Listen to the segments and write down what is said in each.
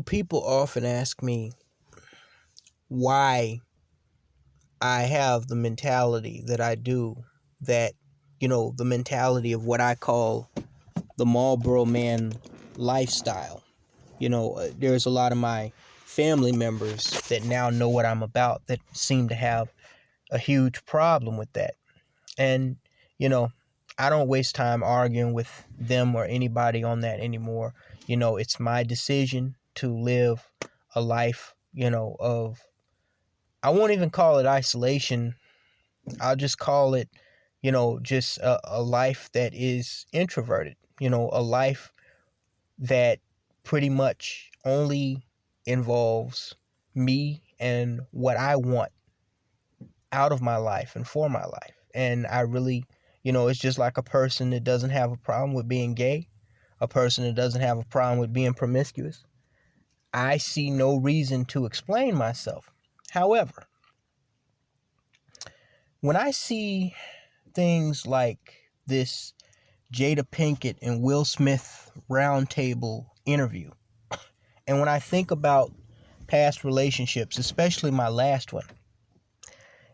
People often ask me why I have the mentality that I do, that, the mentality of what I call the Marlboro Man lifestyle. There's a lot of my family members that now know what I'm about that seem to have a huge problem with that. And, you know, I don't waste time arguing with them or anybody on that anymore. It's my decision to live a life, of, I won't even call it isolation. I'll just call it, just a life that is introverted, a life that pretty much only involves me and what I want out of my life and for my life. And I really, it's just like a person that doesn't have a problem with being gay, a person that doesn't have a problem with being promiscuous. I see no reason to explain myself. However, when I see things like this Jada Pinkett and Will Smith roundtable interview, and when I think about past relationships, especially my last one,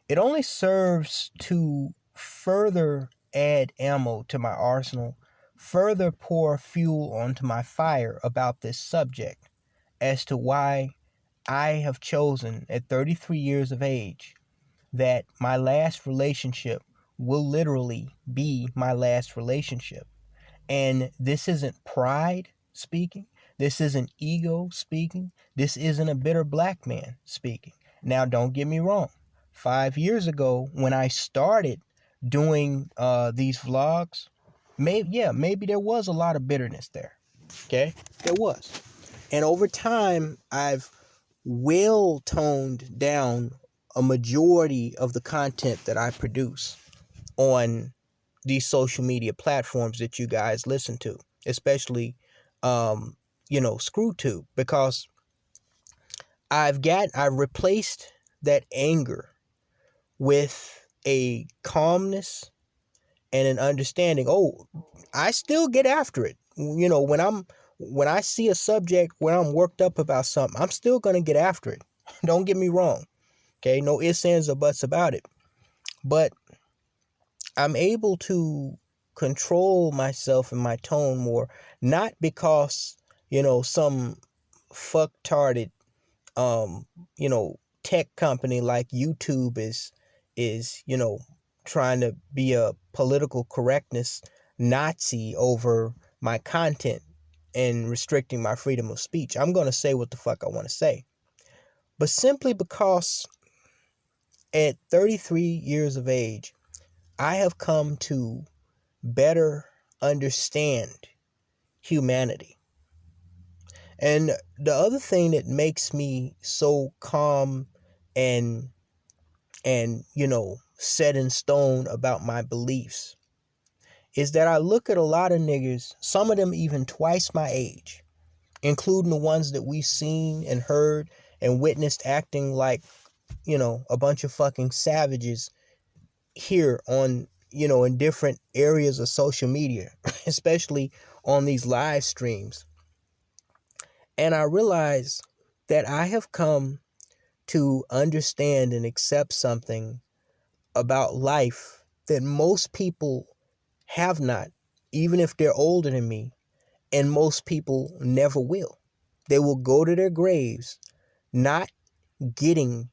it only serves to further add ammo to my arsenal, further pour fuel onto my fire about this subject as to why I have chosen at 33 years of age that my last relationship will literally be my last relationship. And this isn't pride speaking. This isn't ego speaking. This isn't a bitter black man speaking. Now, don't get me wrong. 5 years ago, when I started doing these vlogs, maybe there was a lot of bitterness there. Okay, there was. And over time, I've well toned down a majority of the content that I produce on these social media platforms that you guys listen to, especially, ScrewTube, because I've replaced that anger with a calmness and an understanding. Oh, I still get after it. When I see a subject where I'm worked up about something, I'm still gonna get after it. Don't get me wrong. Okay, no ifs, ands, or buts about it. But I'm able to control myself and my tone more, not because, some fucktarded, um, tech company like YouTube is, trying to be a political correctness Nazi over my content and restricting my freedom of speech. I'm going to say what the fuck I want to say. But simply because at 33 years of age, I have come to better understand humanity. And the other thing that makes me so calm and set in stone about my beliefs is that I look at a lot of niggas, some of them even twice my age, including the ones that we've seen and heard and witnessed acting like, a bunch of fucking savages here on, in different areas of social media, especially on these live streams. And I realize that I have come to understand and accept something about life that most people have not, even if they're older than me, and most people never will. They will go to their graves not getting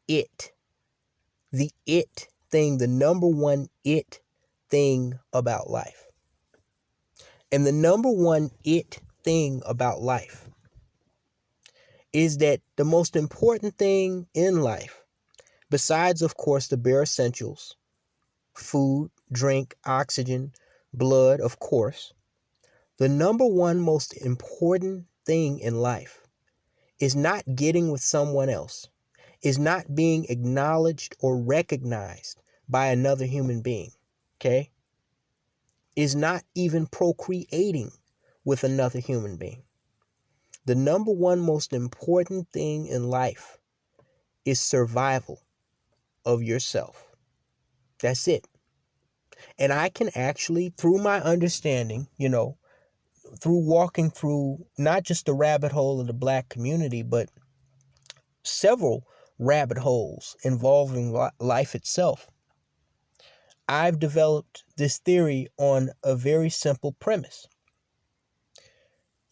it. The it thing, the number one it thing about life. And the number one it thing about life is that the most important thing in life, besides, of course, the bare essentials, food, drink, oxygen, blood, of course, the number one most important thing in life is not getting with someone else, is not being acknowledged or recognized by another human being, okay? Is not even procreating with another human being. The number one most important thing in life is survival of yourself. That's it. And I can actually, through my understanding, through walking through not just the rabbit hole of the black community, but several rabbit holes involving life itself, I've developed this theory on a very simple premise.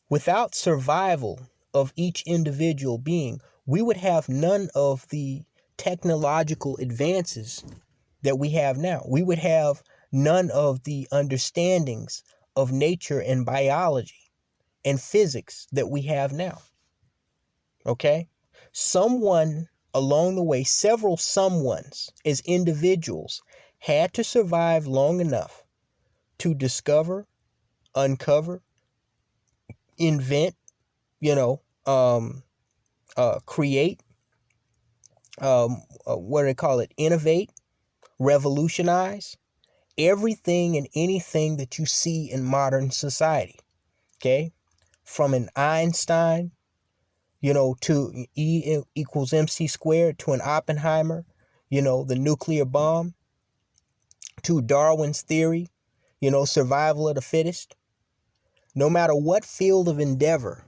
Without survival of each individual being, we would have none of the technological advances that we have now. We would have none of the understandings of nature and biology and physics that we have now. Okay? Someone along the way, several someones as individuals had to survive long enough to discover, uncover, invent, create, what do they call it? Innovate, revolutionize everything and anything that you see in modern society. Okay? From an Einstein, to E equals MC squared, to an Oppenheimer, the nuclear bomb, to Darwin's theory, survival of the fittest. No matter what field of endeavor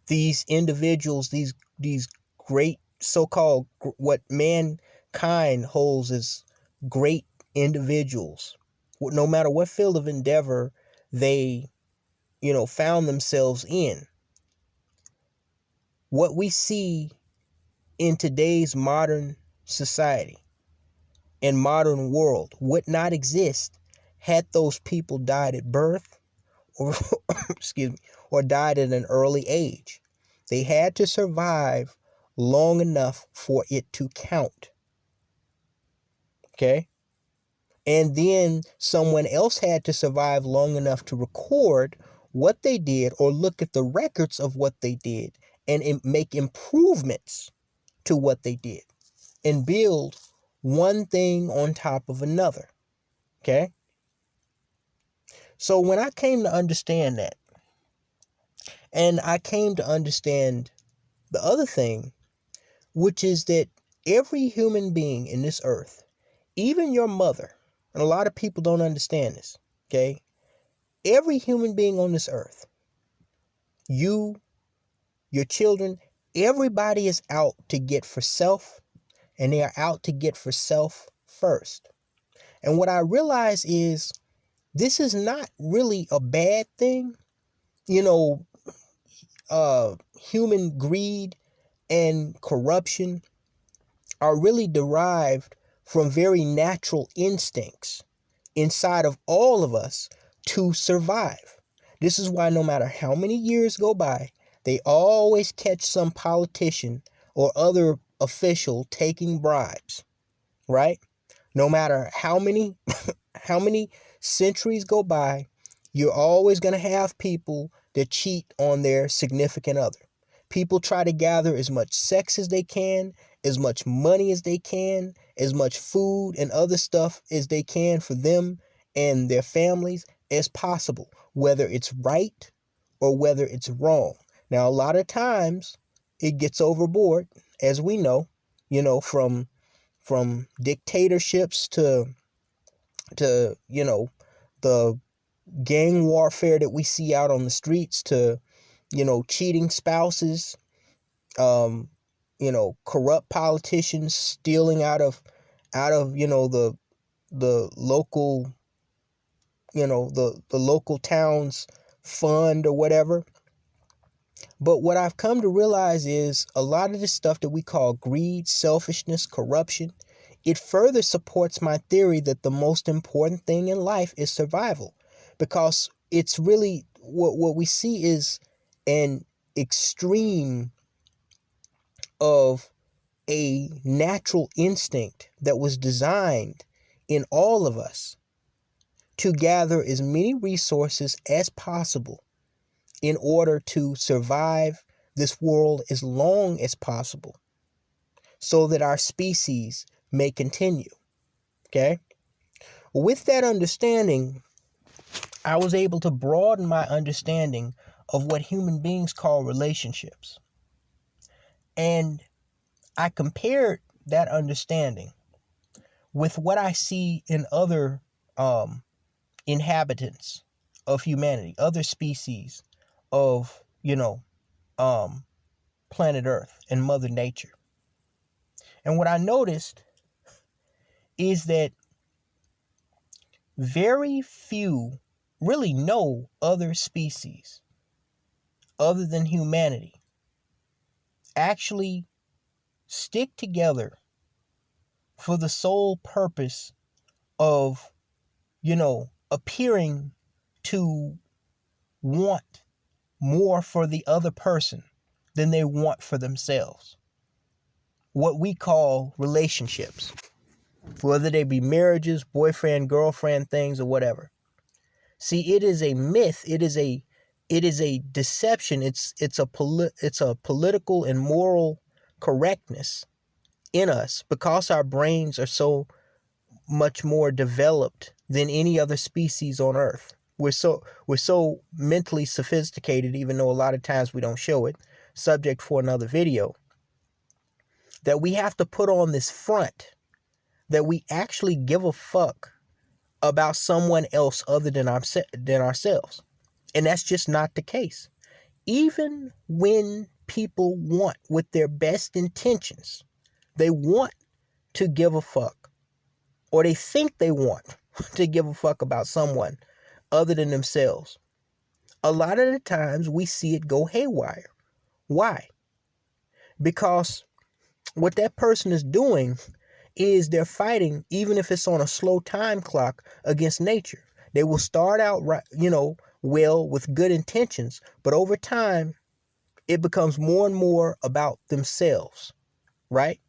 these individuals, these great so-called, what mankind holds as great individuals, no matter what field of endeavor they, found themselves in, what we see in today's modern society and modern world would not exist had those people died at birth or excuse me, or died at an early age. They had to survive long enough for it to count. Okay? And then someone else had to survive long enough to record what they did or look at the records of what they did and make improvements to what they did and build one thing on top of another. Okay? So when I came to understand that, and I came to understand the other thing, which is that every human being in this earth, even your mother, and a lot of people don't understand this, okay? Every human being on this earth, you, your children, everybody is out to get for self, and they are out to get for self first. And what I realize is this is not really a bad thing. Human greed and corruption are really derived from very natural instincts inside of all of us to survive. This is why no matter how many years go by, they always catch some politician or other official taking bribes, right? No matter how many centuries go by, you're always going to have people that cheat on their significant other. People try to gather as much sex as they can, as much money as they can, as much food and other stuff as they can for them and their families as possible, whether it's right or whether it's wrong. Now, a lot of times it gets overboard, as we know, from dictatorships to the gang warfare that we see out on the streets to, cheating spouses, corrupt politicians stealing out of, the local, the local town's fund or whatever. But what I've come to realize is a lot of this stuff that we call greed, selfishness, corruption, it further supports my theory that the most important thing in life is survival, because it's really what we see is an extreme of a natural instinct that was designed in all of us to gather as many resources as possible in order to survive this world as long as possible so that our species may continue. Okay? With that understanding, I was able to broaden my understanding of what human beings call relationships. And I compared that understanding with what I see in other inhabitants of humanity, other species of, planet Earth and Mother Nature. And what I noticed is that very few, really no other species other than humanity actually stick together for the sole purpose of, appearing to want more for the other person than they want for themselves. What we call relationships, whether they be marriages, boyfriend, girlfriend things, or whatever. See, it is a myth. It is a deception. It's a political and moral correctness in us because our brains are so much more developed than any other species on Earth. We're so mentally sophisticated, even though a lot of times we don't show it. Subject for another video. That we have to put on this front that we actually give a fuck about someone else other than ourselves. And that's just not the case. Even when people want, with their best intentions, they want to give a fuck, or they think they want to give a fuck about someone other than themselves, a lot of the times we see it go haywire. Why? Because what that person is doing is they're fighting, even if it's on a slow time clock, against nature. They will start out right, well, with good intentions, but over time it becomes more and more about themselves, right?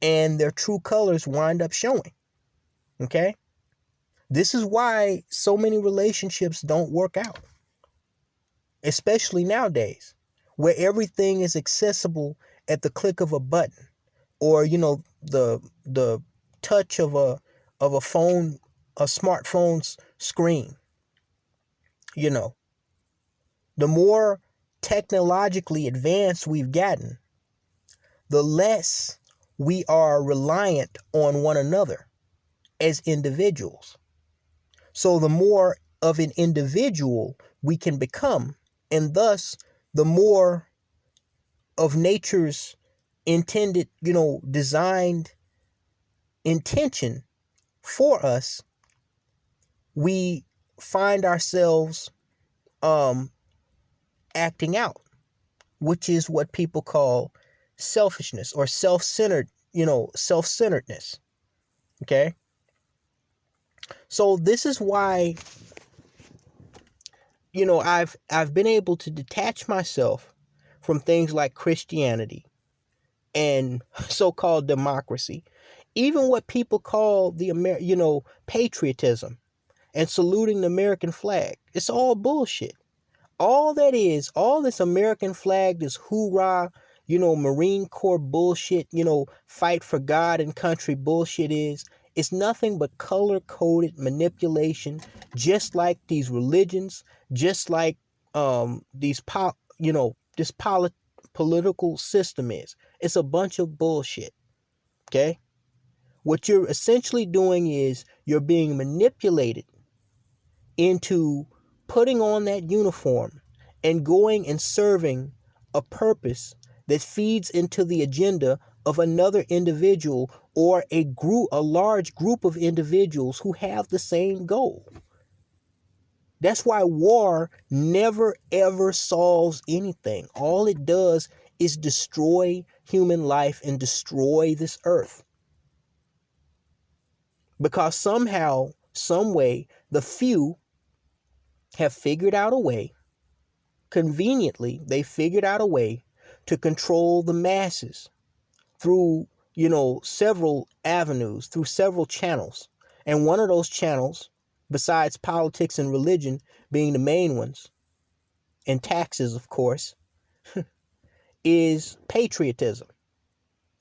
And their true colors wind up showing. Okay? This is why so many relationships don't work out, especially nowadays, where everything is accessible at the click of a button, or the touch of a phone, a smartphone's screen. The more technologically advanced we've gotten, the less we are reliant on one another as individuals. So the more of an individual we can become, and thus the more of nature's intended, designed intention for us, we find ourselves acting out, which is what people call selfishness or self-centeredness. Okay? So this is why, I've been able to detach myself from things like Christianity and so-called democracy, even what people call the patriotism and saluting the American flag. It's all bullshit. All this American flag, this hoorah, Marine Corps bullshit, fight for God and country bullshit it's nothing but color-coded manipulation, just like these religions, just like this political system is. It's a bunch of bullshit. Okay? What you're essentially doing is you're being manipulated into putting on that uniform and going and serving a purpose that feeds into the agenda of another individual or a large group of individuals who have the same goal. That's why war never ever solves anything. All it does is destroy human life and destroy this earth. Because somehow, some way, the few have figured out a way, conveniently, they figured out a way to control the masses through, several avenues, through several channels. And one of those channels, besides politics and religion being the main ones, and taxes, of course, is patriotism.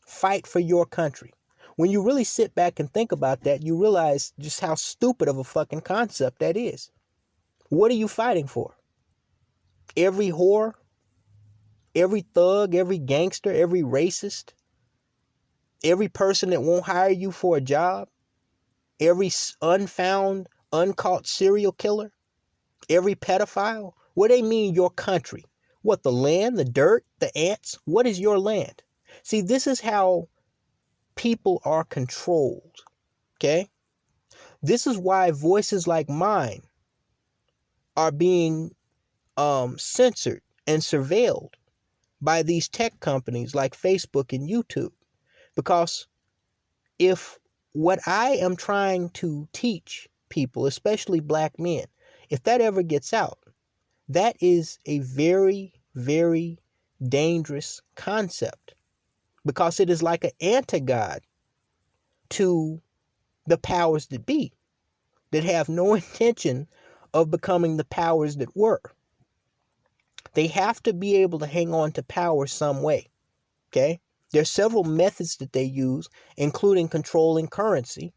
Fight for your country. When you really sit back and think about that, you realize just how stupid of a fucking concept that is. What are you fighting for? Every whore, every thug, every gangster, every racist, every person that won't hire you for a job, every unfound, uncaught serial killer, Every pedophile? What do they mean your country? What, the land, the dirt, the ants? What is your land? See, this is how people are controlled. Okay? This is why voices like mine are being censored and surveilled by these tech companies like Facebook and YouTube. Because if what I am trying to teach people, especially black men, if that ever gets out, that is a very, very dangerous concept, because it is like an anti-God to the powers that be, that have no intention of becoming the powers that were. They have to be able to hang on to power some way. Okay? There's several methods that they use, including controlling currency.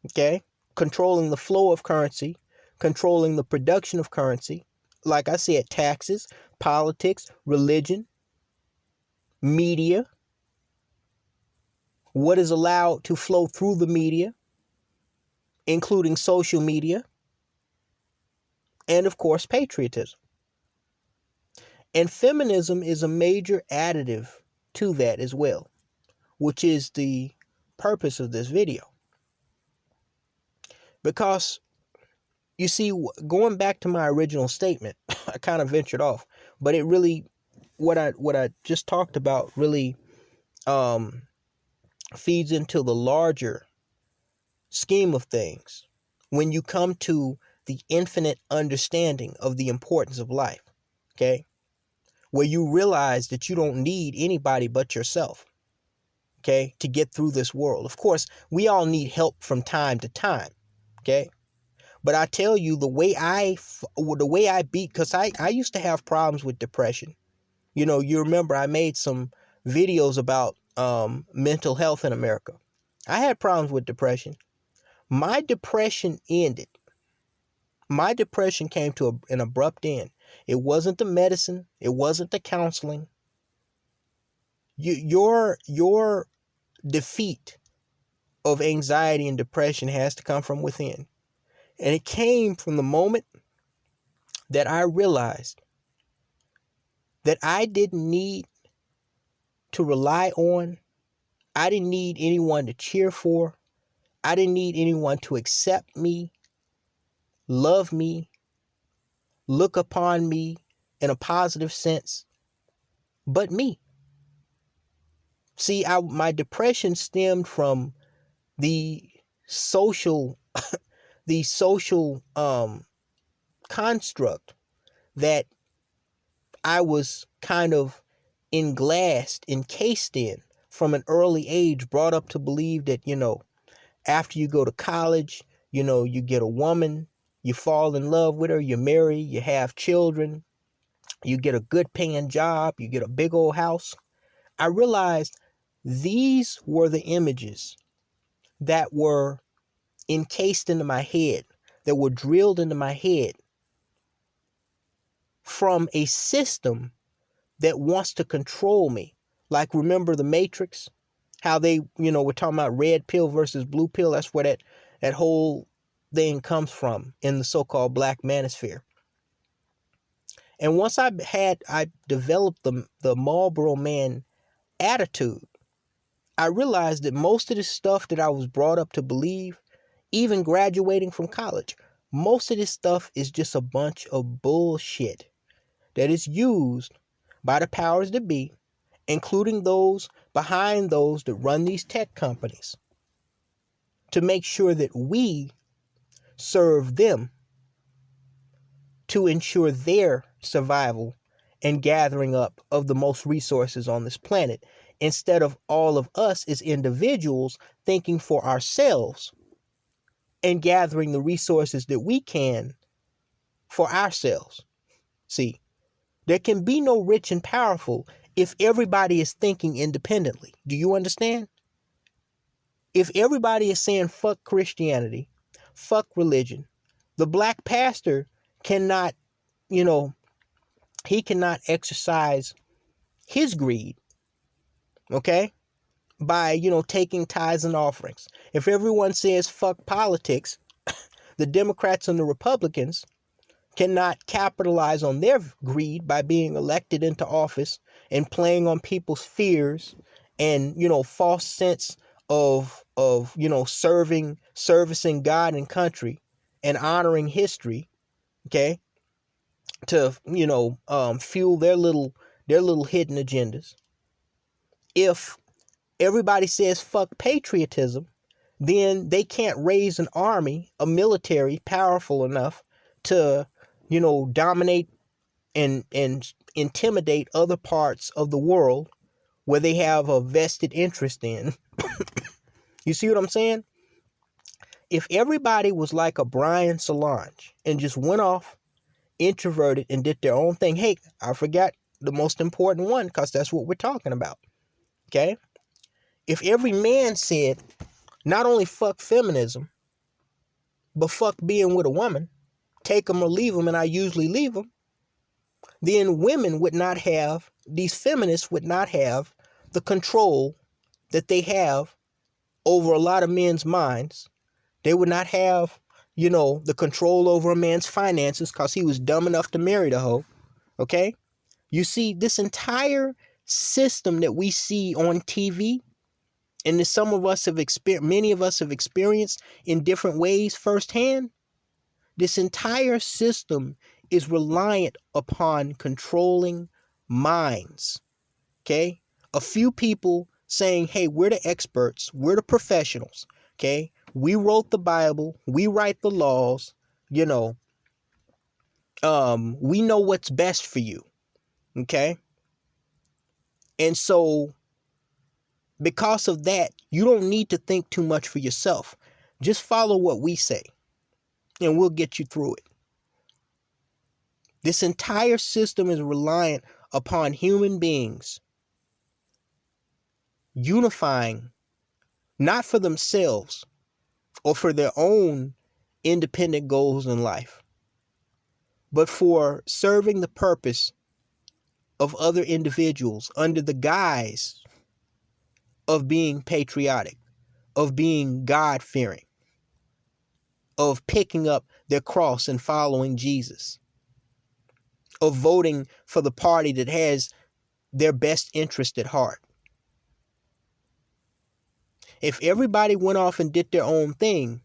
Okay? Controlling the flow of currency, controlling the production of currency. Like I said, taxes, politics, religion, media, what is allowed to flow through the media, including social media, and of course, patriotism. And feminism is a major additive to that as well, which is the purpose of this video. Because, you see, going back to my original statement, I kind of ventured off, but it really, what I just talked about really feeds into the larger scheme of things when you come to the infinite understanding of the importance of life. Okay? Where you realize that you don't need anybody but yourself, okay, to get through this world. Of course, we all need help from time to time, okay? But I tell you, the way I beat, because I used to have problems with depression. You know, you remember I made some videos about mental health in America. I had problems with depression. My depression ended. My depression came to an abrupt end. It wasn't the medicine. It wasn't the counseling. Your defeat of anxiety and depression has to come from within. And it came from the moment that I realized that I didn't need to rely on, I didn't need anyone to cheer for, I didn't need anyone to accept me, love me, look upon me in a positive sense, but me. See, my depression stemmed from the social the social construct that I was kind of encased in from an early age, brought up to believe that, after you go to college, you get a woman, you fall in love with her, you marry, you have children, you get a good paying job, you get a big old house. I realized these were the images that were encased into my head, that were drilled into my head from a system that wants to control me. Like, remember the Matrix? How they, we're talking about red pill versus blue pill. That's where that whole thing comes from in the so-called black manosphere. And once I developed the Marlboro Man attitude, I realized that most of this stuff that I was brought up to believe, even graduating from college, most of this stuff is just a bunch of bullshit that is used by the powers that be, including those behind those that run these tech companies, to make sure that we serve them to ensure their survival and gathering up of the most resources on this planet, instead of all of us as individuals thinking for ourselves and gathering the resources that we can for ourselves. See, there can be no rich and powerful if everybody is thinking independently. Do you understand? If everybody is saying fuck Christianity, fuck religion, the black pastor cannot, he cannot exercise his greed, okay, by, taking tithes and offerings. If everyone says fuck politics, the Democrats and the Republicans, cannot capitalize on their greed by being elected into office and playing on people's fears and, false sense of servicing God and country and honoring history, okay, to, fuel their little hidden agendas. If everybody says fuck patriotism, then they can't raise an army, a military powerful enough to, dominate and intimidate other parts of the world where they have a vested interest in. You see what I'm saying? If everybody was like a Brian Solange and just went off, introverted, and did their own thing, hey, I forgot the most important one, because that's what we're talking about. Okay? If every man said, not only fuck feminism, but fuck being with a woman, take them or leave them, and I usually leave them, then women would not have, these feminists would not have the control that they have over a lot of men's minds. They would not have, the control over a man's finances because he was dumb enough to marry the hoe. Okay? You see, this entire system that we see on TV, and that many of us have experienced in different ways firsthand, this entire system is reliant upon controlling minds. Okay? A few people saying, hey, we're the experts, we're the professionals. Okay? We wrote the Bible, we write the laws, we know what's best for you. Okay? And so, because of that, you don't need to think too much for yourself. Just follow what we say, and we'll get you through it. This entire system is reliant upon human beings unifying, not for themselves or for their own independent goals in life, but for serving the purpose of other individuals under the guise of being patriotic, of being God-fearing, of picking up their cross and following Jesus, of voting for the party that has their best interest at heart. If everybody went off and did their own thing,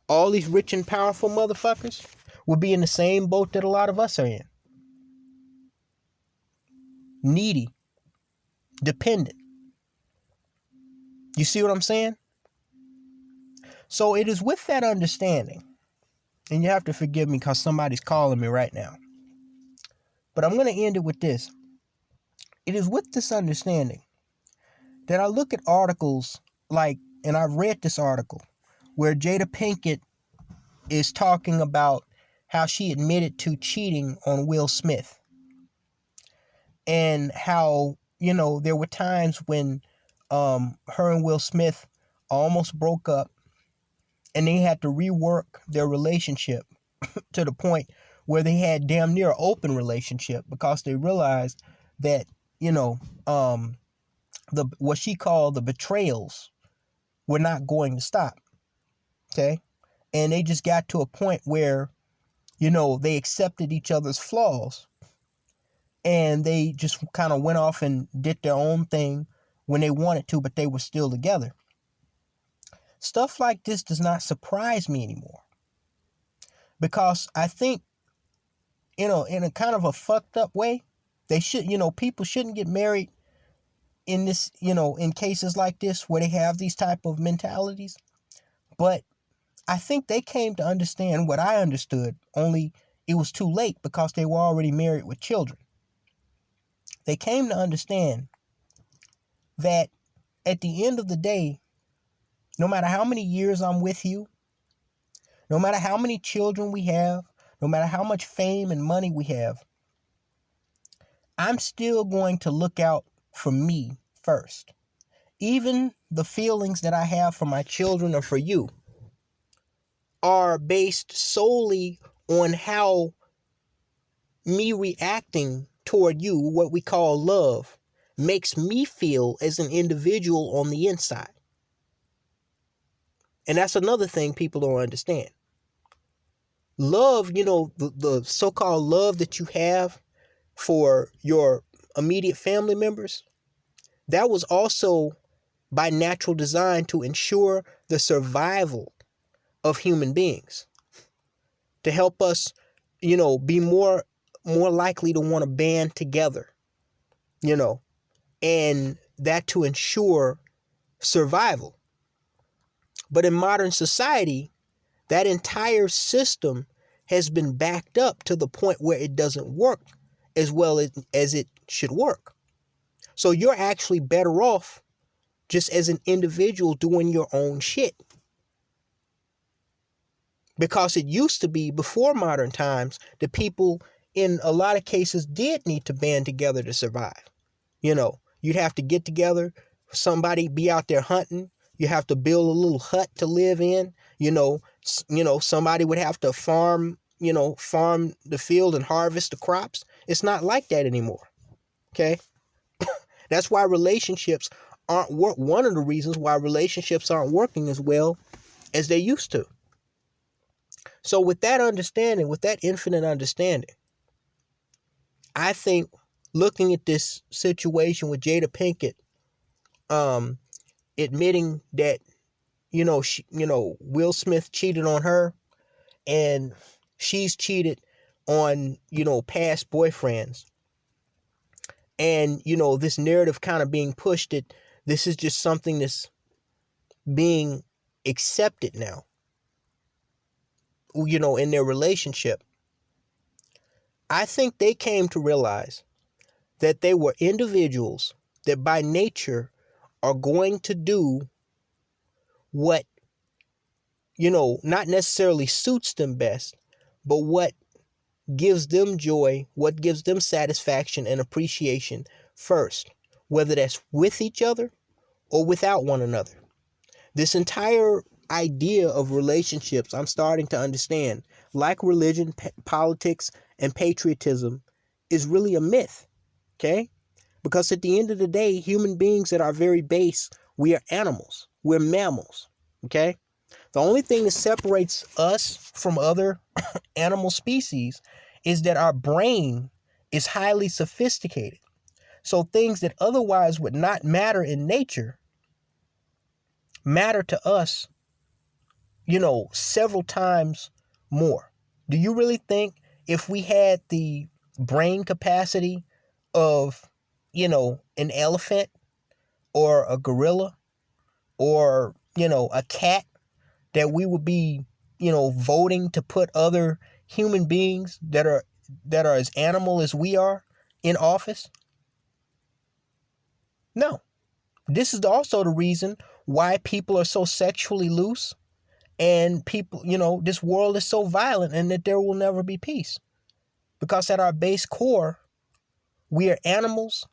all these rich and powerful motherfuckers would be in the same boat that a lot of us are in. Needy, dependent. You see what I'm saying? So it is with that understanding, and you have to forgive me because somebody's calling me right now, but I'm going to end it with this. It is with this understanding that I look at articles like, and I've read this article where Jada Pinkett is talking about how she admitted to cheating on Will Smith, and how, there were times when her and Will Smith almost broke up, and they had to rework their relationship to the point where they had damn near an open relationship because they realized that, what she called the betrayals were not going to stop. Okay? And they just got to a point where, they accepted each other's flaws, and they just kind of went off and did their own thing when they wanted to, but they were still together. Stuff like this does not surprise me anymore, because I think, in a kind of a fucked up way, they should, people shouldn't get married in this, in cases like this where they have these type of mentalities. But I think they came to understand what I understood, only it was too late because they were already married with children. They came to understand that at the end of the day, no matter how many years I'm with you, no matter how many children we have, no matter how much fame and money we have, I'm still going to look out for me first. Even the feelings that I have for my children or for you are based solely on how me reacting toward you, what we call love, makes me feel as an individual on the inside. And that's another thing people don't understand. love, the so-called love that you have for your immediate family members, that was also by natural design to ensure the survival of human beings, to help us, be more likely to want to band together, and that to ensure survival. But in modern society, that entire system has been backed up to the point where it doesn't work as well as it should work. So you're actually better off just as an individual doing your own shit. Because it used to be, before modern times, the people in a lot of cases did need to band together to survive. You'd have to get together, somebody be out there hunting. You have to build a little hut to live in. Somebody would have to farm the field and harvest the crops. It's not like that anymore. Okay? That's why relationships aren't one of the reasons why relationships aren't working as well as they used to. So with that understanding, with that infinite understanding, I think looking at this situation with Jada Pinkett, admitting that, Will Smith cheated on her and she's cheated on, past boyfriends. And, this narrative kind of being pushed that this is just something that's being accepted now, in their relationship. I think they came to realize that they were individuals that by nature are going to do what, not necessarily suits them best, but what gives them joy, what gives them satisfaction and appreciation first, whether that's with each other or without one another. This entire idea of relationships, I'm starting to understand, like religion, politics, and patriotism, is really a myth. Okay? Because at the end of the day, human beings at our very base, we are animals. We're mammals. Okay? The only thing that separates us from other animal species is that our brain is highly sophisticated. So things that otherwise would not matter in nature matter to us, several times more. Do you really think if we had the brain capacity of, an elephant or a gorilla or, a cat, that we would be, voting to put other human beings that are as animal as we are in office? No. This is also the reason why people are so sexually loose and people, this world is so violent and that there will never be peace. Because at our base core, we are animals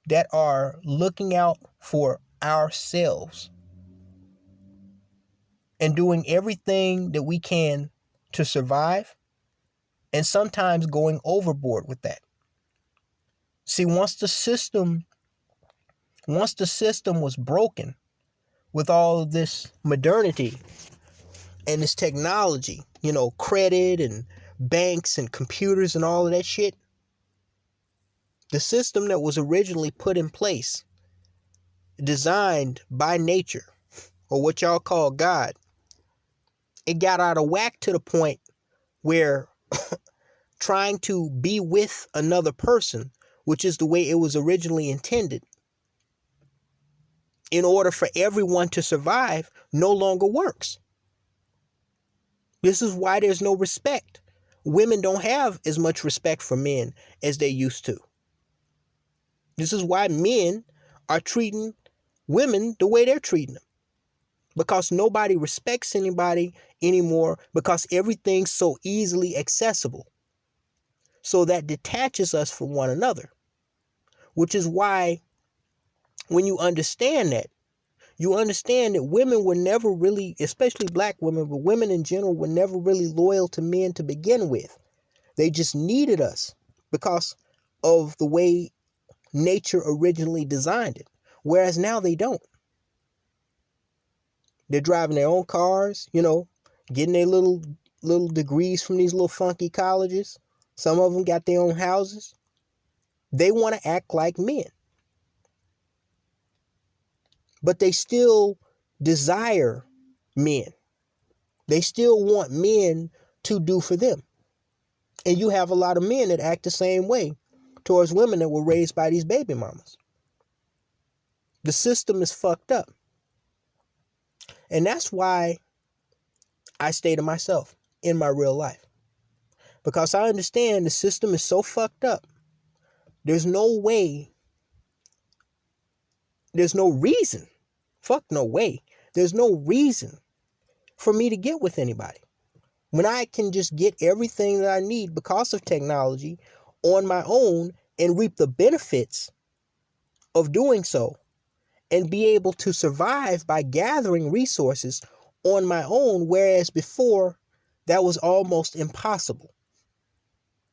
that are looking out for ourselves and doing everything that we can to survive, and sometimes going overboard with that. See, once the system was broken with all of this modernity and this technology, credit and banks and computers and all of that shit, the system that was originally put in place, designed by nature, or what y'all call God, it got out of whack to the point where trying to be with another person, which is the way it was originally intended, in order for everyone to survive, no longer works. This is why there's no respect. Women don't have as much respect for men as they used to. This is why men are treating women the way they're treating them. Because nobody respects anybody anymore, because everything's so easily accessible. So that detaches us from one another. Which is why when you understand that, you understand that women were never really, especially black women, but women in general were never really loyal to men to begin with. They just needed us because of the way nature originally designed it. Whereas now they don't. They're driving their own cars, getting their little little degrees from these little funky colleges. Some of them got their own houses. They want to act like men. But they still desire men. They still want men to do for them. And you have a lot of men that act the same way towards women that were raised by these baby mamas. The system is fucked up. And that's why I stay to myself in my real life. Because I understand the system is so fucked up. There's no way. There's no reason. Fuck no way. There's no reason for me to get with anybody. When I can just get everything that I need because of technology on my own and reap the benefits of doing so and be able to survive by gathering resources on my own, whereas before that was almost impossible.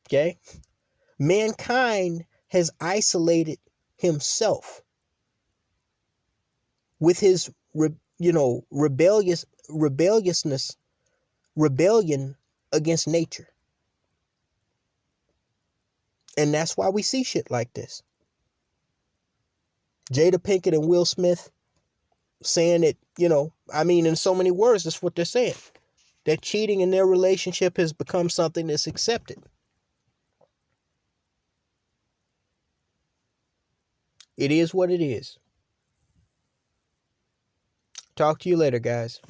Okay? Mankind has isolated himself with his, rebellion against nature. And that's why we see shit like this. Jada Pinkett and Will Smith saying that, in so many words, that's what they're saying. That cheating in their relationship has become something that's accepted. It is what it is. Talk to you later, guys.